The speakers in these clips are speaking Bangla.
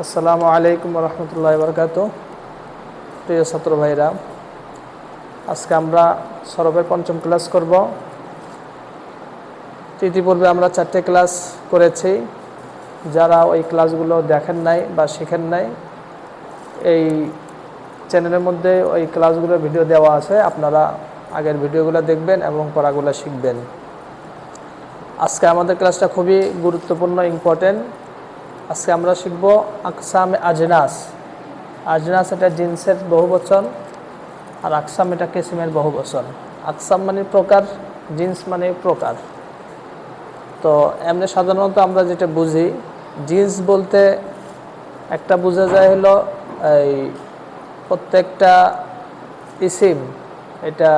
আসসালামু আলাইকুম রহমতুল্লাহ বরকাত। প্রিয় ছাত্র ভাইরা, আজকে আমরা সরবের পঞ্চম ক্লাস করব। ইতিপূর্বে আমরা 4টে ক্লাস করেছি। যারা ওই ক্লাসগুলো দেখেন নাই বা শিখেন নাই, এই চ্যানেলের মধ্যে ওই ক্লাসগুলোর ভিডিও দেওয়া আছে, আপনারা আগের ভিডিওগুলো দেখবেন এবং পড়াগুলো শিখবেন। আজকে আমাদের ক্লাসটা খুবই গুরুত্বপূর্ণ, ইম্পর্টেন্ট। আজকে আমরা শিখব আকসাম আজনাস। আজনাস এটা জিন্সের বহুবচন, আর আকসাম এটা কিসিমের বহুবচন। আকসাম মানে প্রকার, জিন্স মানে প্রকার। তো এমনি সাধারণত আমরা যেটা বুঝি, জিন্স বলতে একটা বোঝা যায় হলো এই প্রত্যেকটা ইসিম, এটা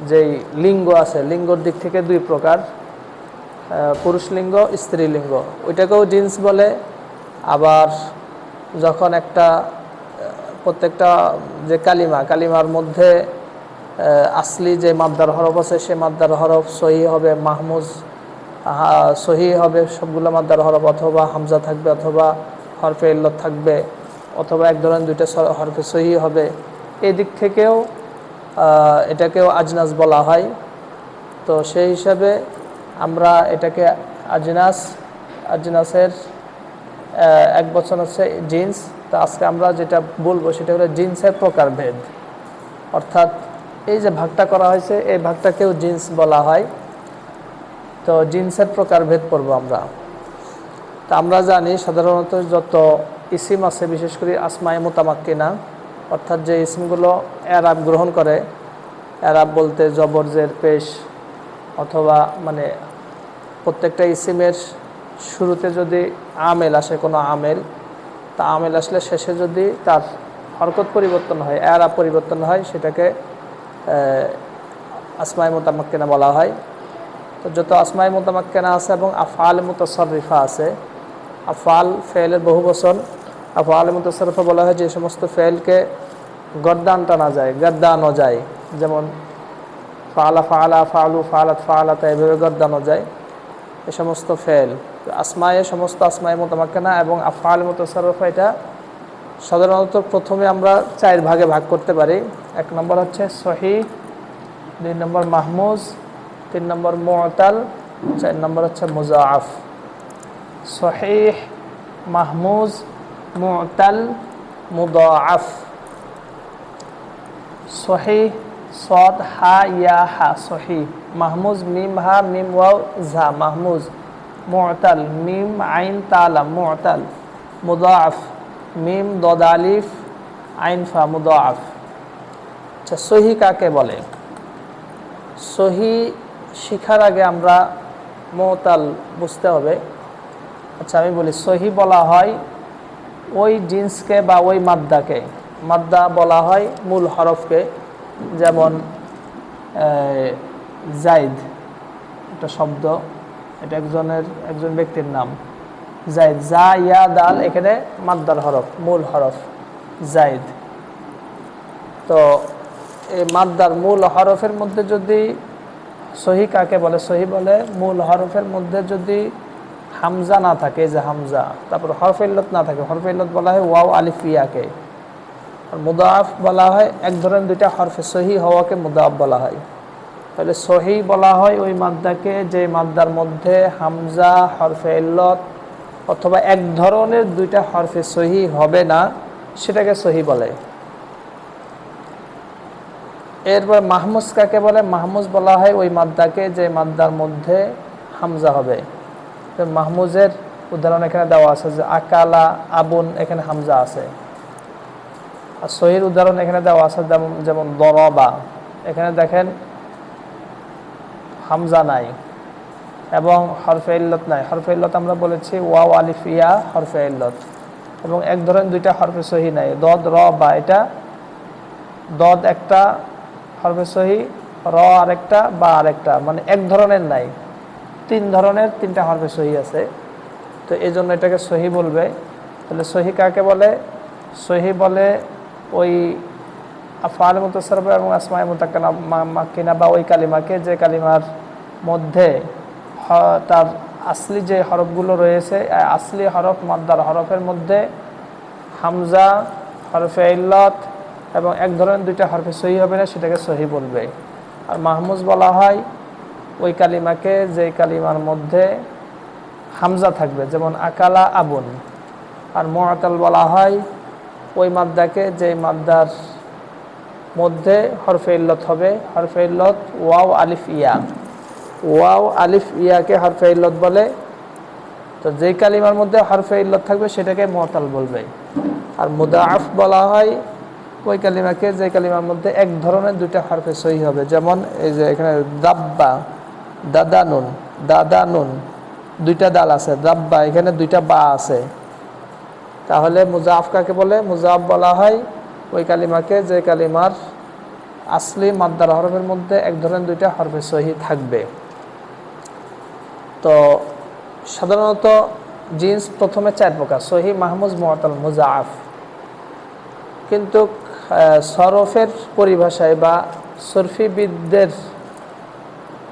যেই লিঙ্গ আছে, লিঙ্গর দিক থেকে দুই প্রকার, পুরুষ লিঙ্গ, স্ত্রীলিঙ্গ, ওইটাকেও জিন্স বলে। আবার যখন প্রত্যেকটা যে কালিমার মধ্যে আসলি যে মাদ্দার হরফ আছে, সে মাদ্দার হরফ সহি হবে, মাহমুজ সহি হবে সবগুলো মাদ্দার হরফ, অথবা হামজা থাকবে, অথবা হরফে ইল্লত থাকবে, অথবা এক ধরনের দুইটা হরফে সহি হবে। এই দিক থেকেও এটাকেও আজনাস বলা হয়। তো সেই হিসাবে আমরা এটাকে আজনাসের এক বচন হচ্ছে জিন্স। তো আজকে আমরা যেটা বলবো সেটা হলো জিন্সের প্রকারভেদ, অর্থাৎ এই যে ভাগটা করা হয়েছে, এই ভাগটাকেও জিন্স বলা হয়। তো জিন্সের প্রকারভেদ পড়ব আমরা। তা আমরা জানি সাধারণত যত ইসিম আছে, বিশেষ করে আসমায়ে মুতামাক্কিনা, অর্থাৎ যে ইসিমগুলো এরাব গ্রহণ করে, এরাব বলতে জবর, জের, পেশ, অথবা মানে প্রত্যেকটা ইসিমের শুরুতে যদি আমেল আসে, কোনো আমেল, তা আমেল আসলে শেষে যদি তার হরকত পরিবর্তন হয়, এরাব পরিবর্তন হয়, সেটাকে আসমায়ে মুতামাক্কিনা বলা হয়। তো যত আসমায়ে মুতামাক্কিনা আছে এবং আফআল মুতাসাররিফা আছে, আফআল ফেলের বহুবচন, আফআল মুতাসাররিফা বলা হয় যে সমস্ত ফেলকে গর্দান টানা যায়, গর্দানো যায়, যেমন ফাআলা ফাআলা, ফাআলু ফাআলাত ফাআলাতা, এভাবে গর্দানো যায় এ সমস্ত ফেল। সমস্ত আসমায়ে মুতামাক্কিনা এবং আফআল মুতাসাররিফা এটা সাধারণত প্রথমে আমরা 4 ভাগে ভাগ করতে পারি। 1 নম্বর হচ্ছে সহিহ, 2 নম্বর মাহমুজ, 3 নম্বর মুআতাল, 4 নম্বর হচ্ছে মুযাআফ। সহিহ, মাহমুজ, মুআতাল, মুযাআফ। সহিহ সদ হা ইয়া হা, সহিহ। মাহমুজ মিম হা মিম ওয়াও ঝা, মাহমুজ। মুআতাল মিম আইন তা লাম, মুআতাল। মুযাআফ মিম দদ আলিফ আইন ফা, মুযাআফ। আচ্ছা, সহি কাকে বলে? সহি শিখার আগে আমরা মুআতাল বুঝতে হবে। আচ্ছা, আমি বলি, সহি বলা হয় ওই জিন্সকে বা ওই মাদ্দাকে। মাদ্দা বলা হয় মূল হরফকে, যেমন জাইদ একটা শব্দ, এটা একজন ব্যক্তির নাম জাইদ, জা ইয়া দাল, এখানে মাদ্দার হরফ, মূল হরফ জাইদ। তো এই মাদ্দার মূল হরফের মধ্যে যদি সহি কাকে বলে? সহি বলে মূল হরফের মধ্যে যদি হামজা না থাকে, যে হামজা, তারপর হরফে ইল্লত না থাকে, হরফে ইল্লত বলা হয় ওয়াও আলিফ ইয়াকে। আর মুদাআফ বলা হয় এক ধরনের দুইটা হরফে সহি হওয়াকে মুদাআফ বলা হয়। তাহলে সহি বলা হয় ওই মাদ্দাকে যে মাদ্দার মধ্যে হামজা, হরফে ইল্লত অথবা এক ধরনের দুইটা হরফে সহি হবে না, সেটাকে সহি বলে। এরপর মাহমুজ কাকে বলে? মাহমুজ বলা হয় ওই মাদ্দাকে যে মাদ্দার মধ্যে হামজা হবে। তো মাহমুজের উদাহরণ এখানে দেওয়া আছে, যে আকালা, আবুন, এখানে হামজা আছে। আর সহির উদাহরণ এখানে দেওয়া আছে, যেমন দরবা, এখানে দেখেন হামজা নাই এবং হরফে ইল্লত নাই। হরফে ইল্লত আমরা বলেছি ওয়াও আলিফ ইয়া, হরফে ইল্লত, এবং এক ধরনের দুইটা হরফে সহি নাই, দদ র বা। এটা দদ একটা হরফে সহি, র আরেকটা, বা আরেকটা, মানে এক ধরনের নাই, 3 ধরনের 3টা হরফে সহি আছে। তো এই জন্য এটাকে সহি বলবে। তাহলে সহি কাকে বলে? সহি বলে ওই আফআল মুতাসাররিফা এবং আসমায়ে মুতামাক্কিনা বা ওই কালিমাকে, যে কালিমার মধ্যে তার আসলি যে হরফগুলো রয়েছে আসলি হরফ মাদ্দার হরফের মধ্যে হামজা, হরফে ইল্লত এবং এক ধরনের দুইটা হরফে সহি হবে না, সেটাকে সহি বলবে। আর মাহমুজ বলা হয় ওই কালিমাকে যে কালিমার মধ্যে হামজা থাকবে, যেমন আকালা আবুন। আর মুআতাল বলা হয় ওই মাদ্দাকে যে মাদ্দার মধ্যে হরফে ইল্লত হবে, হরফে ইল্লত ওয়াও আলিফ ইয়া, ওয়াও আলিফ ইয়াকে হরফে ইল্লত বলে। তো যেই কালিমার মধ্যে হরফে ইল্লত থাকবে সেটাকে মুআতাল বলবে। আর মুদাআফ বলা হয় ওই কালিমাকে যে কালিমার মধ্যে এক ধরনের দুইটা হরফে সহি হবে, যেমন এই যে এখানে দাব্বা, দাদানুন, দাদানুন দুইটা দাল আছে, দাব্বা এখানে দুইটা বা আছে। তাহলে মুজাফ কাকে বলে? মুজাফ বলা হয় ওই কালিমাকে যে কালিমার আসলি মাদ্দার হরফের মধ্যে এক ধরনের দুইটা হরফে সহি থাকবে। তো সাধারণত জিন্স প্রথমে 4 প্রকার: সহি, মাহমুজ, মুআতাল, মুজাফ। কিন্তু সরফের পরিভাষায় বা সরফিবিদদের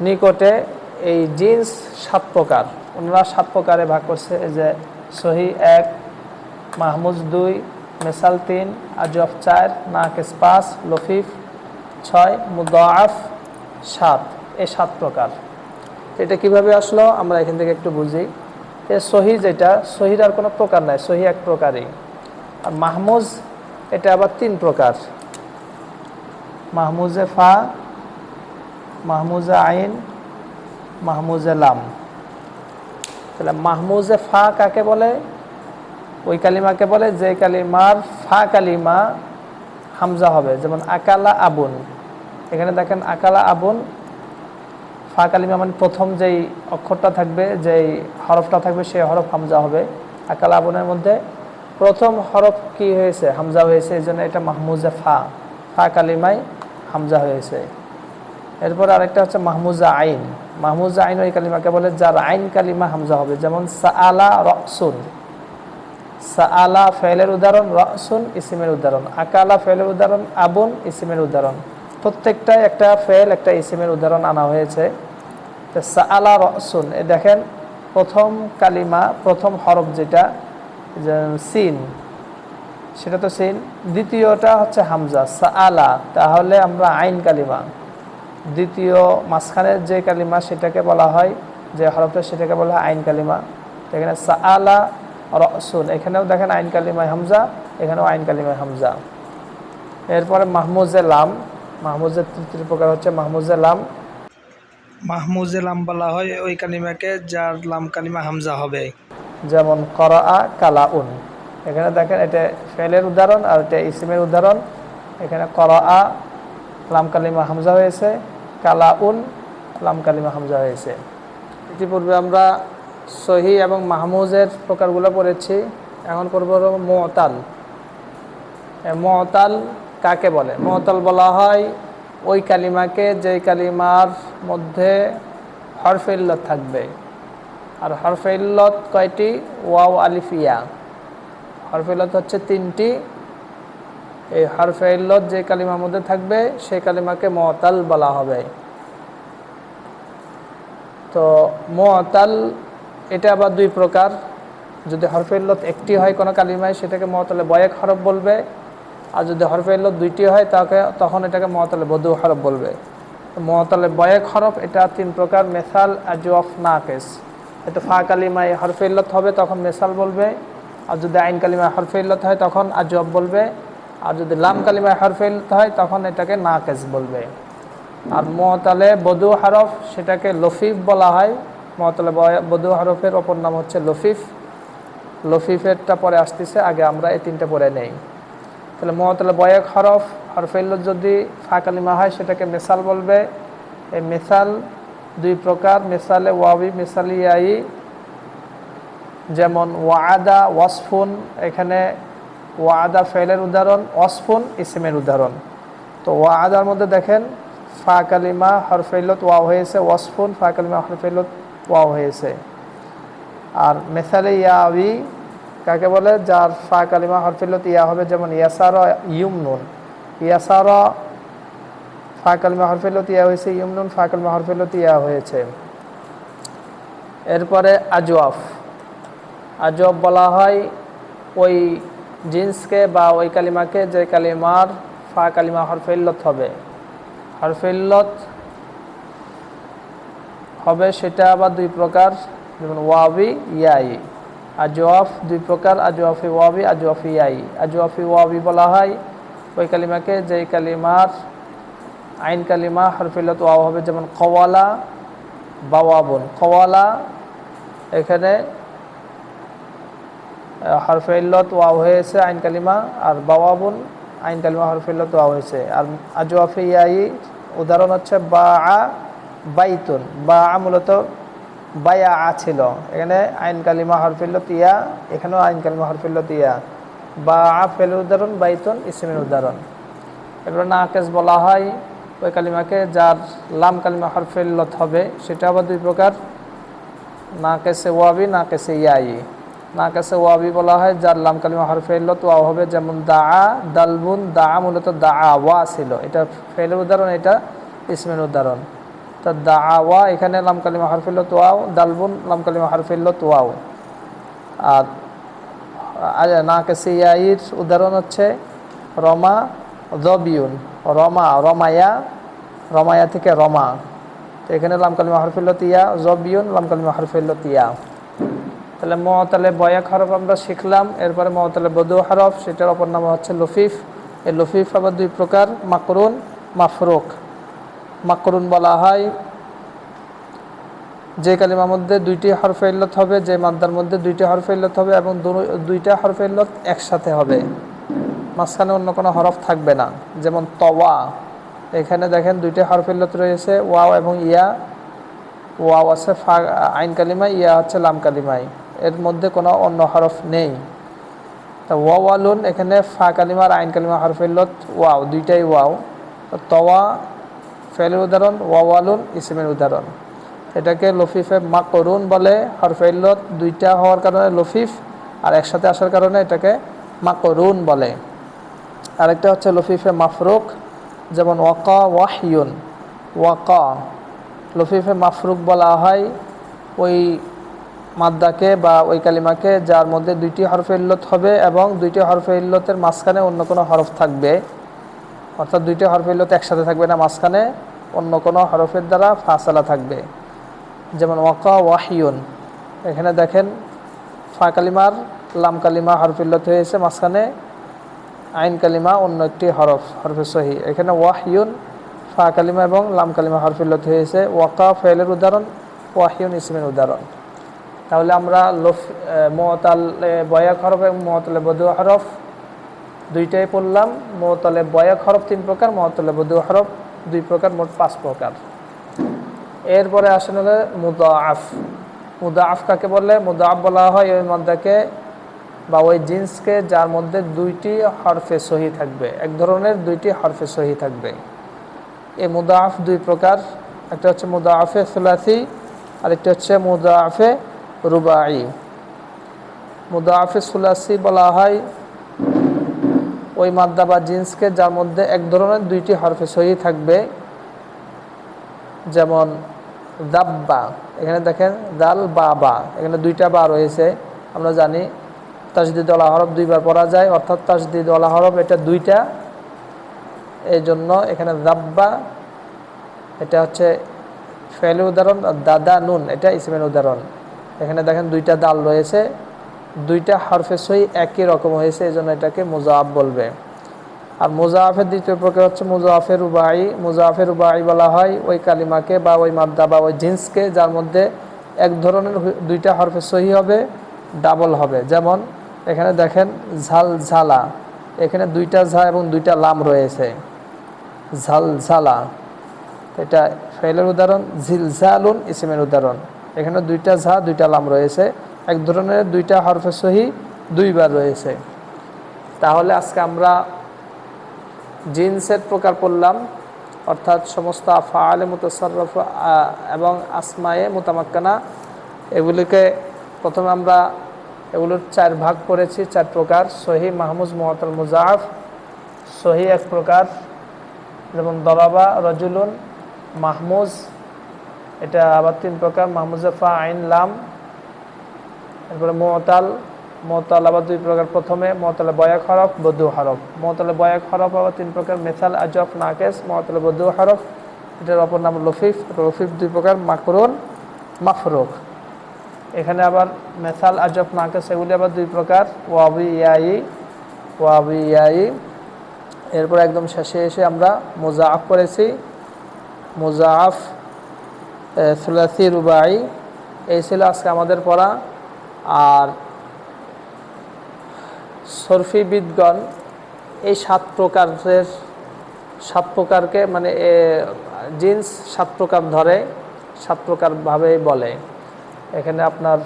নিকটে এই জিন্স 7 প্রকার। ওনারা 7 প্রকারে ভাগ করছে, যে সহি 1, মাহমুজ 2, মেসাল 3, আজওয়াফ 4, নাকিস 5, লফিফ 6, মুদাআফ 7। এই 7 প্রকার। এটা কিভাবে আসলো আমরা এখান থেকে একটু বুঝি। সহি যেটা, সহির আর কোনো প্রকার নাই, সহি এক প্রকারই। আর মাহমুজ এটা আবার 3 প্রকার: মাহমুজে ফা, মাহমুজে আইন, মাহমুজে লাম। তাহলে মাহমুজে ফা কাকে বলে? ওই কালিমাকে বলে যে কালিমার ফা কালিমা হামজা হবে, যেমন আকালা আবুন। এখানে দেখেন আকালা আবুন, ফা কালিমা মানে প্রথম যেই অক্ষরটা থাকবে, যেই হরফটা থাকবে সেই হরফ হামজা হবে। আকালা আবুনের মধ্যে প্রথম হরফ কি হয়েছে? হামজা হয়েছে, এই জন্য এটা মাহমুজে ফা, ফা কালিমায় হামজা হয়েছে। এরপর আরেকটা হচ্ছে মাহমুজা আইন। মাহমুজা আইন ওই কালিমাকে বলে যার আইন কালিমা হামজা হবে, যেমন সাআলা রাসুন। সাআলা ফেলের উদাহরণ, রাসুন ইসিমের উদাহরণ। আকালা ফেলের উদাহরণ, আবুন ইসিমের উদাহরণ। প্রত্যেকটাই একটা ফেল, একটা ইসিমের উদাহরণ আনা হয়েছে। তো সাআলা রাসুন, এ দেখেন প্রথম কালিমা, প্রথম হরফ যেটা সিন, সেটা তো সিন। দ্বিতীয়টা হচ্ছে হামজা সাআলা, তাহলে আমরা আইন কালিমা। দ্বিতীয় মাঝখানের যে কালিমা সেটাকে বলা হয়, যে হরফটা সেটাকে বলা হয় আইন কালিমা। এখানে সাআলা রাসুন, এখানেও দেখেন আইন কালিমায় হামজা, এখানেও আইন কালিমায় হামজা। এরপরে মাহমুজে লাম। মাহমুজের তৃতীয় প্রকার হচ্ছে মাহমুজে লাম। মাহমুজে লাম বলা হয় ওই কালিমাকে যার লাম কালিমা হামজা হবে, যেমন করাআ কালাউন। এখানে দেখেন এটা ফেলের উদাহরণ আর এটা ইসিমের উদাহরণ। এখানে করাআ লাম কালিমা হামজা হয়েছে, কালাউন লাম কালিমা হামজা হয়েছে। ইতিপূর্বে আমরা সহি এবং মাহমুজের প্রকারগুলো পড়েছি, এখন পড়ব মুআতাল। মুআতাল কাকে বলে? মুআতাল বলা হয় ওই কালিমাকে যে কালিমার মধ্যে হরফে ইল্লত থাকবে। আর হরফে ইল্লত কয়টি? ওয়াও আলিফ ইয়া। হরফে ইল্লত হচ্ছে 3টি। এই হরফে ইল্লত যে কালিমার মধ্যে থাকবে সেই কালিমাকে মুআতাল বলা হবে। তো মুআতাল এটা আবার 2 প্রকার। যদি হরফে ইল্লত একটি হয় কোনো কালিমায় সেটাকে মুআতালে বয়েক হরফ বলবে, আর যদি হরফে ইল্লত 2টি হয় তখন এটাকে মুআতালে বদু হরফ বলবে। মুআতালে বয়েক হরফ এটা 3 প্রকার: মেসাল, আজওয়াফ, নাকিস। এটা ফা কালিমায় হরফে ইল্লত হবে তখন মেসাল বলবে, আর যদি আইন কালিমায় হরফে ইল্লত হয় তখন আজওয়াফ বলবে, আর যদি লাম কালিমায় হরফে ইল্লত হয় তখন এটাকে নাকিস বলবে। আর মুআতালে বদু হরফ সেটাকে লফিফ বলা হয়। মুআতালে বদু হরফের অপর নাম হচ্ছে লফিফ। লফিফেরটা পরে আসতেছে, আগে আমরা এই 3টা পড়ে নেই। তাহলে মুআতালে বয়েক হরফ, হরফে ইল্লত যদি ফা কালিমা হয় সেটাকে মেসাল বলবে। এই মেসাল 2 প্রকার: মেসালে ওয়াবি, মেসালে ইয়াই। যেমন ওয়াদা, ওয়াসফুন। এখানে ওয়াদা ফেলের উদাহরণ, ওয়াসফুন ইসমের উদাহরণ। তো ওয়াদার মধ্যে দেখেন ফা কালিমা হরফে ইল্লত ওয়াও হয়েছে, ওয়াসফুন ফা কালিমা হরফে ইল্লত ওয়াও হয়েছে। আর মেসালে ইয়াবি কাকে বলে? যার ফা কালিমা হরফে ইল্লত ইয়া হবে, যেমন ইয়াসারা ইউমনুন। ইয়াসারা ফা কালিমা হরফে ইল্লত ইয়া হয়েছে, ইউমনুন ফা কালিমা হরফে ইল্লত ইয়া হয়েছে। এরপরে আজওয়াফ। আজওয়াফ বলা হয় ওই জিন্সকে বা ওই কালিমাকে যে কালিমার ফা কালিমা হরফে ইল্লত হবে, হরফে ইল্লত হবে সেটা আবার দুই প্রকার, যেমন ওয়াবি ইয়াই। আজওয়াফ দুই প্রকার, আজওয়াফি ওয়াবি, আজওয়াফি ইয়াই। আজওয়াফি ওয়াবি বলা হয় ওই কালিমাকে যেই কালিমার আইন কালিমা হরফে ইল্লত ওয়াও হবে, যেমন কওয়ালা, বাওয়াবুন। কওয়ালা এখানে হরফে ইল্লত ওয়াও হয়েছে আইন কালিমা, আর বাওয়াবুন আইন কালিমা হরফে ইল্লত ওয়াও হয়েছে। আর আজওয়াফি ইয়াই উদাহরণ হচ্ছে বা আ বাইতুন। বা আ মূলত বায়া আ ছিল, এখানে আইন কালিমা হরফে ইল্লত ইয়া, এখানেও আইন কালিমা হরফে ইল্লত ইয়া। বা আ ফেলের উদাহরণ, বাইতুন ইসমের উদাহরণ। এবার নাকেস বলা হয় ওই কালিমাকে যার লাম কালিমা হরফে ইল্লত হবে, সেটা আবার দুই প্রকার, নাকেসে ওয়াবি, নাকেসে ইয়াই। নাকেসে ওয়াবি বলা হয় যার লাম কালিমা হরফে ইল্লত ওয়াও হবে, যেমন দা আ দালবুন। দা আ মূলত দা আ ওয়া ছিল, এটা ফেলের উদাহরণ, এটা ইসমের উদাহরণ। তো দা আ ওয়া এখানে লাম কালিমা হরফে ইল্লত ওয়াও, দালবুন লাম কালিমা হরফে ইল্লত ওয়াও। আর নাকেসে ইয়াইর উদাহরণ হচ্ছে রমা জবিউন। রমা রমায়া, রমায়া থেকে রমা, তো এখানে লাম কালিমা হরফে ইল্লত ইয়া, জবিউন লাম কালিমা হরফে ইল্লত ইয়া। তাহলে মুআতালে বয়াক হরফ আমরা শিখলাম। এরপরে মুআতালে বদু হরফ, সেটার অপর নাম হচ্ছে লফিফ। এই লফিফ আবার দুই প্রকার, মাকরুন, মাফরুক। মাকরুন বলা হয় যে কালিমার মধ্যে দুইটি হরফে ইল্লত হবে, যে মাদ্দার মধ্যে দুইটি হরফে ইল্লত হবে এবং দুইটা হরফে ইল্লত একসাথে হবে, মাঝখানে অন্য কোনো হরফ থাকবে না। যেমন তওয়া, এখানে দেখেন দুইটা হরফে ইল্লত রয়েছে, ওয়াও এবং ইয়া। ওয়াও আছে ফা আইন কালিমায়, ইয়া হচ্ছে লাম কালিমায়, এর মধ্যে কোনো অন্য হরফ নেই। তা ওয়াওয়ালুন, এখানে ফা কালিমার আইন কালিমা হরফে ইল্লত ওয়াও, দুইটাই ওয়াও। তওয়া ফেলের উদাহরণ, ওয়াওয়ালুন ইসমের উদাহরণ। এটাকে লফিফে মাকরুন বলে। হরফে ইল্লত দুইটা হওয়ার কারণে লফিফ, আর একসাথে আসার কারণে এটাকে মাকরুন বলে। আরেকটা হচ্ছে লফিফে মাফরুক, যেমন ওয়াকা ওয়াহিউন। ওয়াকা লফিফে মাফরুক বলা হয় ওই মাদ্দাকে বা ওই কালিমাকে যার মধ্যে দুইটি হরফে ইল্লত হবে এবং দুইটি হরফে ইল্লতের মাঝখানে অন্য কোনো হরফ থাকবে, অর্থাৎ দুইটি হরফে ইল্লত একসাথে থাকবে না, মাঝখানে অন্য কোনো হরফের দ্বারা ফাসালা থাকবে। যেমন ওয়াকা ওয়াহিউন, এখানে দেখেন ফা কালিমার লাম কালিমা হরফে ইল্লত হয়েছে, মাঝখানে আইন কালিমা অন্য একটি হরফ, হরফে সহি। এখানে ওয়াহিউন ফা কালিমা এবং লাম কালিমা হরফে ইল্লত হয়েছে। ওয়াকা ফেলের উদাহরণ, ওয়াহিউন ইসমের উদাহরণ। তাহলে আমরা মুআতালে বয়াক হরফ এবং মুআতালে বদু হরফ দুইটাই পড়লাম। মুআতালে বয়াক হরফ তিন প্রকার, মুআতালে বদু হরফ দুই প্রকার, মোট পাঁচ প্রকার। এরপরে আসেন হলে মুদাআফ। মুদাআফ কাকে বলে? মুদাআফ বলা হয় ওই মাদ্দাকে বা ওই জিন্সকে যার মধ্যে দুইটি হরফে সহি থাকবে, এক ধরনের দুইটি হরফে সহি থাকবে। এই মুদাআফ দুই প্রকার, একটা হচ্ছে মুদাআফে সুলাসি, আরেকটা হচ্ছে মুদাআফে রুবাই। মুদাআফে সুলাসি বলা হয় ওই মাদ্দা বা জিন্সকে যার মধ্যে এক ধরনের দুইটি হরফে সহি থাকবে, যেমন দাব্বা, এখানে দেখেন দাল বা বা, এখানে দুইটা বা রয়েছে। আমরা জানি তাসদিদ ওয়ালা হরফ দুইবার পড়া যায়, অর্থাৎ তাসদিদ ওয়ালা হরফ এটা দুইটা, এই জন্য এখানে দাব্বা এটা হচ্ছে ফেলের উদাহরণ, দাদা নুন এটা ইসমের উদাহরণ। এখানে দেখেন দুইটা দাল রয়েছে, দুইটা হরফে সহি একই রকম হয়েছে, এই জন্য এটাকে মুজাআফ বলবে। আর মুজাআফের দ্বিতীয় প্রকার হচ্ছে মুজাআফে রুবাই। মুজাআফে রুবাই বলা হয় ওই কালিমাকে বা ওই মাদ্দা বা ওই জিন্সকে যার মধ্যে এক ধরনের দুইটা হরফে সহি হবে, ডাবল হবে। যেমন এখানে দেখেন ঝাল ঝালা, এখানে দুইটা ঝা এবং দুইটা লাম রয়েছে, ঝাল ঝালা এটা ফেলের উদাহরণ, ঝিলঝালুন ইসমের উদাহরণ। এখানে দুইটা ঝা দুইটা লাম রয়েছে, এক ধরনের দুইটা হরফে সহি দুইবার রয়েছে। তাহলে আজকে আমরা জিন্সের প্রকার পড়লাম, অর্থাৎ সমস্ত আফআলে মুতাসাররফ এবং আসমায়ে মুতামাক্কানা, এগুলিকে প্রথমে আমরা এগুলোর চার ভাগ করেছি, চার প্রকার। সহি, মাহমুজ, মুআতাল, মুজাআফ। সহি এক প্রকার, যেমন দরাবা রজুলুন, মাহমুজ এটা আবার 3 প্রকার, মাহমুজে ফা আইন লাম। এরপরে মুতাল, মুতাল আবার 2 প্রকার, প্রথমে মুতালে বয়াক হরফ, বদু হরফ। মুতালে বয়াক হরফ আবার 3 প্রকার, মেসাল, আজফ, নাকেস। মুতালে বদু হরফ, এটার অপর নাম লফিফ। লফিফ 2 প্রকার, মাকরুন, মাফরুক। এখানে আবার মেসাল, আজফ, নাকেস এগুলি আবার 2 প্রকার, ওয়াবি ইয়াই, ওয়াবি ইয়াই। এরপর একদম শেষে এসে আমরা মুজাআফ করেছি, মুজাআফ, সুলাসি, রুবাই। এই ছিল আজকে আমাদের পড়া। আর সরফিবিদগণ এই 7 প্রকারকে মানে জিন্স 7 প্রকার ধরে, 7 প্রকারভাবেই বলে। এখানে আপনার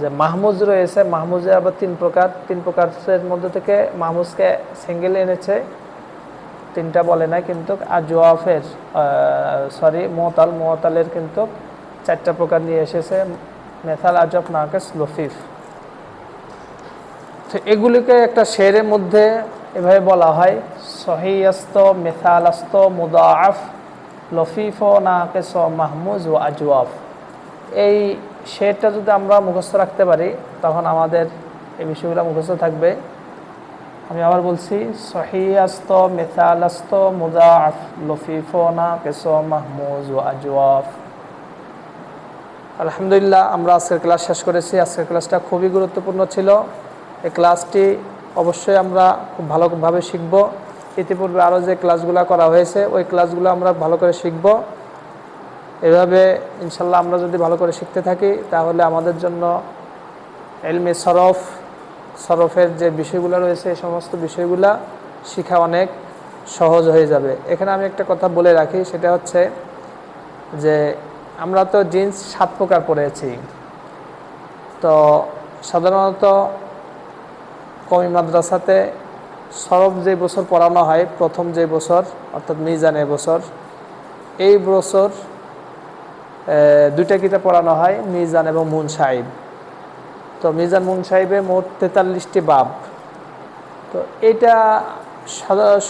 যে মাহমুজ রয়েছে, মাহমুজে আবার 3 প্রকার, 3 প্রকারের মধ্যে থেকে মাহমুজকে সিঙ্গেল এনেছে, 3টা বলে না। কিন্তু আজওয়াফের মুতালের কিন্তু 4টা প্রকার নিয়ে এসেছে, মেসাল, আজফ, নাকেস, লফিফ। তো এগুলিকে একটা শেরের মধ্যে এভাবে বলা হয়, সহিয়াস্ত, মেসালাস্ত, মুদাআফ, লফিফ, নাকেস, মাহমুজ ও আজওয়াফ। এই শেরটা যদি আমরা মুখস্থ রাখতে পারি তখন আমাদের এই বিষয়গুলো মুখস্থ থাকবে। আমি আবার বলছি, সহিয়াস্ত, মেসালাস্ত, মুদাআফ, লফিফ, নাকেস, মাহমুজ ও আজওয়াফ। আলহামদুলিল্লাহ, আমরা আজকের ক্লাস শেষ করেছি। আজকের ক্লাসটা খুবই গুরুত্বপূর্ণ ছিল। এই ক্লাসটি অবশ্যই আমরা খুব ভালোভাবে শিখব। ইতিপূর্বে আরও যে ক্লাসগুলো করা হয়েছে ওই ক্লাসগুলো আমরা ভালো করে শিখব। এভাবে ইনশাল্লাহ আমরা যদি ভালো করে শিখতে থাকি তাহলে আমাদের জন্য ইলমে সরফের যে বিষয়গুলো রয়েছে এই সমস্ত বিষয়গুলো শেখা অনেক সহজ হয়ে যাবে। এখানে আমি একটা কথা বলে রাখি, সেটা হচ্ছে যে আমরা তো জিন্স 7 প্রকার পড়েছি। তো সাধারণত কওমি মাদ্রাসাতে সরফ যে বছর পড়ানো হয়, প্রথম যে বছর অর্থাৎ মিজানের বছর, এই বছর 2টা কিতাব পড়ানো হয়, মিজান এবং মুনসাইব। তো মিজান, মুনসাইবে মোট 43টি বাব। তো এটা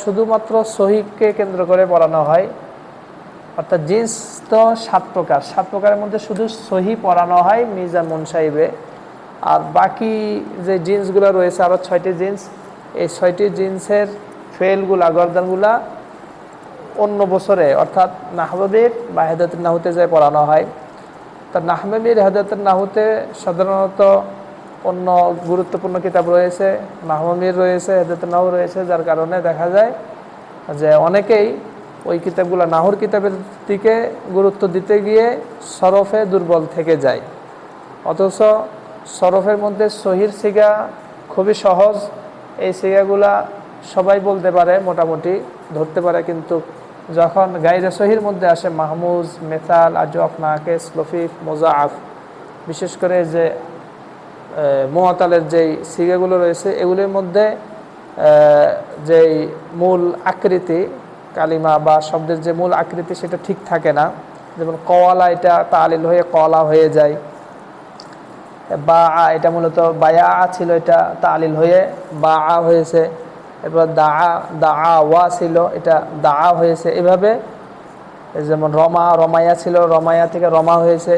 শুধুমাত্র সহিহকে কেন্দ্র করে পড়ানো হয়। অর্থাৎ জিন্স তো 7 প্রকার, 7 প্রকারের মধ্যে শুধু সহিহ পড়ানো হয় মিজান, মুনসাইবে। আর বাকি যে জিন্সগুলো রয়েছে আরও 6টি জিন্স, এই 6টি জিন্সের ফেলগুলা, গর্দানগুলা অন্য বছরে অর্থাৎ নাহওয়ীর বা হেদায়াতুন নাহউতে যায় পড়ানো হয়। তা নাহওয়ীর, হেদায়াতুন নাহউতে সাধারণত অন্য গুরুত্বপূর্ণ কিতাব রয়েছে, নাহওয়ীর রয়েছে, হেদায়াতুন নাহউ রয়েছে, যার কারণে দেখা যায় যে অনেকেই ওই কিতাবগুলো, নাহর কিতাবের দিকে গুরুত্ব দিতে গিয়ে সরফে দুর্বল থেকে যায়। অথচ সরফের মধ্যে সহির সিগা খুবই সহজ, এই সিগাগুলা সবাই বলতে পারে, মোটামুটি ধরতে পারে। কিন্তু যখন গায়রে সহির মধ্যে আসে মাহমুজ, মেসাল, আজফ, নাকেস, লফিফ, মুজাআফ, বিশেষ করে যে মুতালের যেই সিগাগুলো রয়েছে এগুলির মধ্যে যেই মূল আকৃতি, কালিমা বা শব্দের যে মূল আকৃতি সেটা ঠিক থাকে না। যেমন কওয়ালা, এটা তালিল হয়ে কলা হয়ে যায়। বা এটা মূলত বায়া ছিল, এটা তালিল হয়ে বা হয়েছে। এরপর দা ওয়া ছিল, এটা দা হয়েছে। এভাবে যেমন রমায়া ছিল, রমায়া থেকে রমা হয়েছে।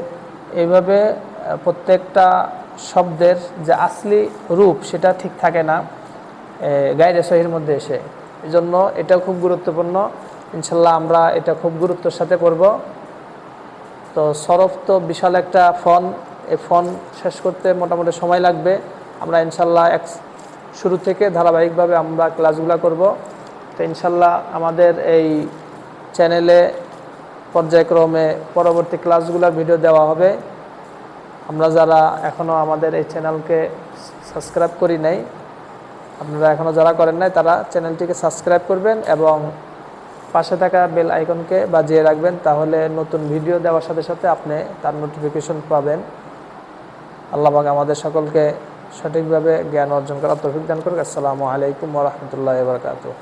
এইভাবে প্রত্যেকটা শব্দের যে আসলি রূপ সেটা ঠিক থাকে না গায়রে সহির মধ্যে এসে। এই জন্য এটা খুব গুরুত্বপূর্ণ। ইনশাল্লাহ আমরা এটা খুব গুরুত্বের সাথে করব। তো সরফ তো বিশাল একটা ফন, এই ফন শেষ করতে মোটামুটি সময় লাগবে। আমরা ইনশাল্লাহ শুরু থেকে ধারাবাহিকভাবে আমরা ক্লাসগুলো করব। তো ইনশাল্লাহ আমাদের এই চ্যানেলে পর্যায়ক্রমে পরবর্তী ক্লাসগুলোর ভিডিও দেওয়া হবে। আমরা যারা এখনও আমাদের এই চ্যানেলকে সাবস্ক্রাইব করি নাই, আপনারা এখনও যারা করেন নাই তারা চ্যানেলটিকে সাবস্ক্রাইব করবেন এবং পাশে থাকা বেল আইকনকে বাজিয়ে রাখবেন, তাহলে নতুন ভিডিও দেওয়ার সাথে সাথে আপনি তার নোটিফিকেশন পাবেন। আল্লাহ পাক আমাদের সকলকে সঠিকভাবে জ্ঞান অর্জন করার তৌফিক দান করুক। আসসালামু আলাইকুম ওয়া রাহমাতুল্লাহি ওয়া বারাকাতুহু।